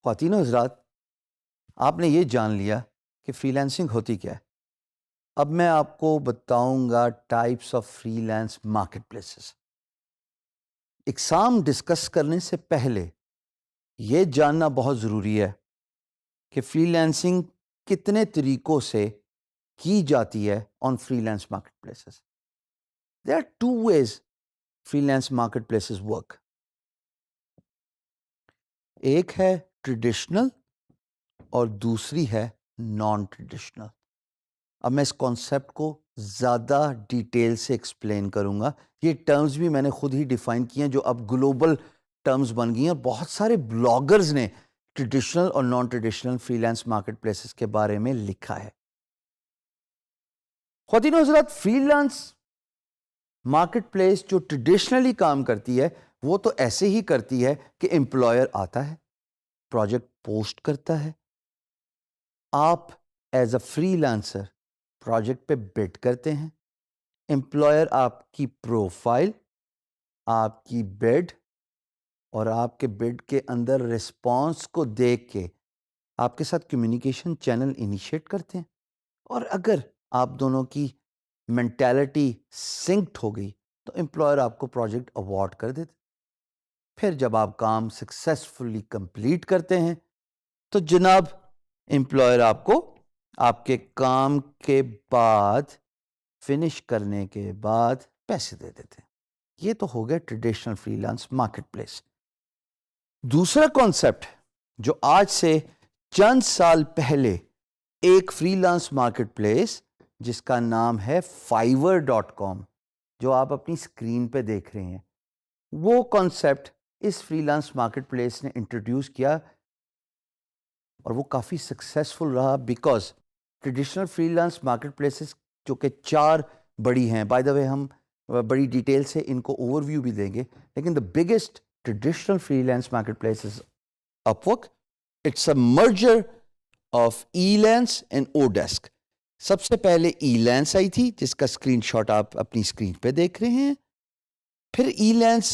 خواتین و حضرات، آپ نے یہ جان لیا کہ فری لانسنگ ہوتی کیا ہے. اب میں آپ کو بتاؤں گا types of freelance marketplaces. اقسام ڈسکس کرنے سے پہلے یہ جاننا بہت ضروری ہے کہ فری لانسنگ کتنے طریقوں سے کی جاتی ہے on freelance marketplaces. There are two ways freelance marketplaces work. ایک ہے ٹریڈیشنل اور دوسری ہے نان ٹریڈیشنل. اب میں اس کانسیپٹ کو زیادہ ڈیٹیل سے ایکسپلین کروں گا. یہ ٹرمز بھی میں نے خود ہی ڈیفائن کیے ہیں جو اب گلوبل ٹرمز بن گئی ہیں. بہت سارے بلاگرز نے ٹریڈیشنل اور naan traditional freelance market places کے بارے میں لکھا ہے. خواتین و حضرات، فری لانس مارکیٹ پلیس جو ٹریڈیشنلی کام کرتی ہے وہ تو ایسے ہی کرتی ہے کہ امپلائر آتا ہے، پروجیکٹ پوسٹ کرتا ہے، آپ as a free lancer project پہ بڈ کرتے ہیں، امپلائر آپ کی پروفائل، آپ کی بڈ اور آپ کے بڈ کے اندر رسپانس کو دیکھ کے آپ کے ساتھ کمیونیکیشن چینل انیشیٹ کرتے ہیں. اور اگر آپ دونوں کی مینٹالٹی سنکڈ ہو گئی تو امپلائر آپ کو پروجیکٹ اوارڈ کر دیتے. پھر جب آپ کام سکسیسفلی کمپلیٹ کرتے ہیں تو جناب امپلائر آپ کو آپ کے کام کے بعد فنش کرنے کے بعد پیسے دے دیتے ہیں. یہ تو ہو گیا traditional freelance market place. دوسرا کانسیپٹ جو آج سے چند سال پہلے ایک فری لانس مارکیٹ پلیس جس کا نام ہے fiverr.com جو آپ اپنی اسکرین پہ دیکھ رہے ہیں، وہ کانسیپٹ اس فری لانس مارکیٹ پلیس نے انٹروڈیوس کیا اور وہ کافی سکسیسفل رہا. Because traditional freelance market places جو کہ 4 بڑی ہیں، بائی دا وے ہم بڑی ڈیٹیل سے ان کو اوور ویو بھی دیں گے، لیکن the biggest traditional freelance marketplace is Upwork. It's a merger of Elance and Odesk. سب سے پہلے Elance آئی تھی جس کا اسکرین شاٹ آپ اپنی اسکرین پہ دیکھ رہے ہیں. پھر Elance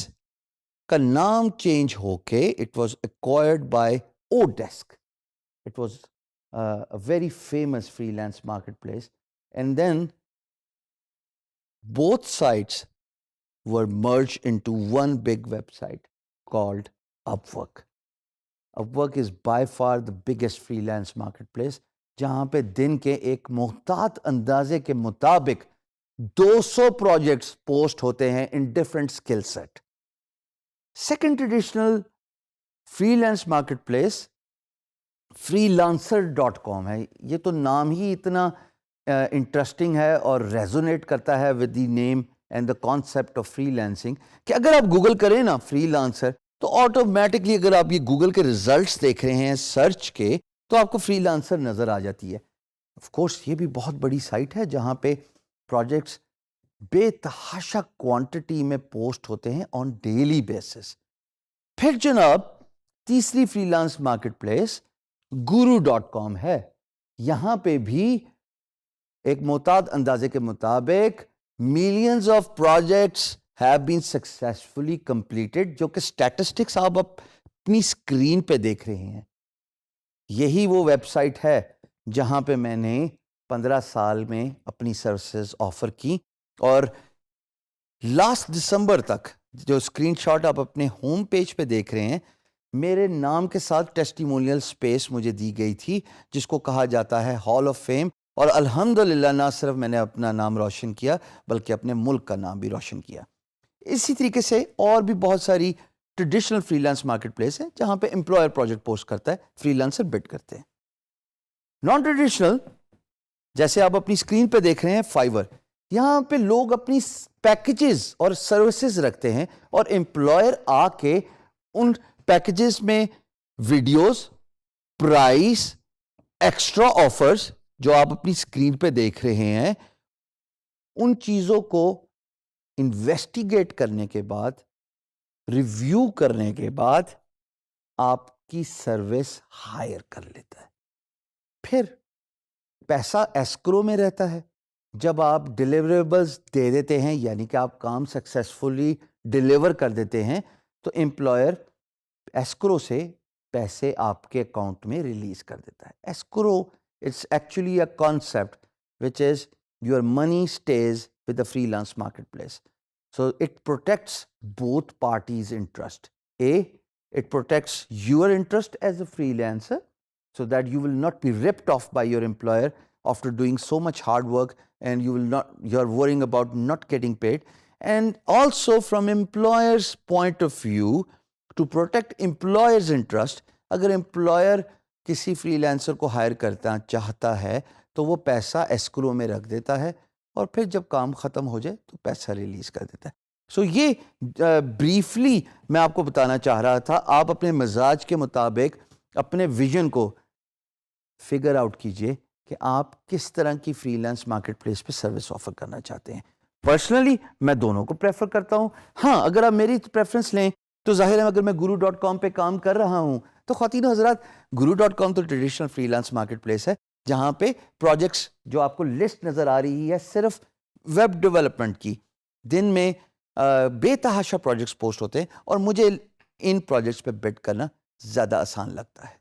کا نام چینج ہو کے it was acquired by Odesk. It was a very famous freelance marketplace, and then both sites were merged into one big website called Upwork. Upwork is by far the biggest freelance marketplace, جہاں پہ دن کے ایک محتاط اندازے کے مطابق 200 projects post ہوتے ہیں in different skill set. Second traditional freelance marketplace freelancer.com ہے. یہ تو نام ہی اتنا انٹرسٹنگ ہے اور ریزونیٹ کرتا ہے with the name and the concept of free lancing کہ اگر آپ گوگل کریں نا فری لانسر تو آٹومیٹکلی اگر آپ یہ گوگل کے ریزلٹس دیکھ رہے ہیں سرچ کے تو آپ کو فری لانسر نظر آ جاتی ہے. آف کورس یہ بھی بہت بڑی سائٹ ہے جہاں پہ پروجیکٹس بے تحاشا کوانٹٹی میں پوسٹ ہوتے ہیں آن ڈیلی بیسس. پھر جناب تیسری free lance market place guru.com ہے. یہاں پہ بھی ایک محتاط اندازے کے مطابق millions of projects have been successfully completed جو کہ اسٹیٹسٹکس آپ اپنی اسکرین پہ دیکھ رہے ہیں. یہی وہ ویب سائٹ ہے جہاں پہ میں نے 15 سال میں اپنی سروسز آفر کی اور لاسٹ دسمبر تک جو اسکرین شاٹ آپ اپنے ہوم پیج پہ دیکھ رہے ہیں میرے نام کے ساتھ ٹیسٹیمونیل سپیس مجھے دی گئی تھی جس کو کہا جاتا ہے ہال آف فیم. اور الحمدللہ نہ صرف میں نے اپنا نام روشن کیا بلکہ اپنے ملک کا نام بھی روشن کیا. اسی طریقے سے اور بھی بہت ساری traditional freelance market place ہے جہاں پہ امپلائر پروجیکٹ پوسٹ کرتا ہے، فری لانسر بڈ کرتے ہیں. نان ٹریڈیشنل جیسے آپ اپنی اسکرین پہ دیکھ رہے ہیں فائیور، یہاں پہ لوگ اپنی پیکیجز اور سروسز رکھتے ہیں اور امپلائر آ کے ان پیکیجز میں ویڈیوز، پرائس، ایکسٹرا آفرز جو آپ اپنی اسکرین پہ دیکھ رہے ہیں ان چیزوں کو انویسٹیگیٹ کرنے کے بعد، ریویو کرنے کے بعد آپ کی سروس ہائر کر لیتا ہے. پھر پیسہ ایسکرو میں رہتا ہے. جب آپ ڈیلیوریبلز دے دیتے ہیں یعنی کہ آپ کام سکسیسفلی ڈیلیور کر دیتے ہیں تو امپلائر ایسکرو سے پیسے آپ کے اکاؤنٹ میں ریلیز کر دیتا ہے. Escrow it's actually a concept which is your money stays with the freelance marketplace. So it protects both parties' interest. It protects your interest as a freelancer so that you will not be ripped off by your employer after doing so much hard work and you're worrying about not getting paid. And also from employer's point of view, to protect employer's interest, اگر employer کسی freelancer کو hire کرتا چاہتا ہے تو وہ پیسہ escrow میں رکھ دیتا ہے اور پھر جب کام ختم ہو جائے تو پیسہ ریلیز کر دیتا ہے. سو یہ بریفلی میں آپ کو بتانا چاہ رہا تھا. آپ اپنے مزاج کے مطابق اپنے ویژن کو فگر آؤٹ کیجئے کہ آپ کس طرح کی فری لانس مارکیٹ پلیس پہ سروس آفر کرنا چاہتے ہیں. پرسنلی میں دونوں کو پریفر کرتا ہوں. ہاں اگر آپ میری پریفرنس لیں تو ظاہر ہے اگر میں guru.com پہ کام کر رہا ہوں تو خواتین و حضرات guru.com تو traditional freelance market place ہے جہاں پہ پروجیکٹس جو آپ کو لسٹ نظر آ رہی ہے صرف ویب ڈیولپمنٹ کی، دن میں بے تحاشا پروجیکٹس پوسٹ ہوتے ہیں اور مجھے ان پروجیکٹس پہ بڈ کرنا زیادہ آسان لگتا ہے.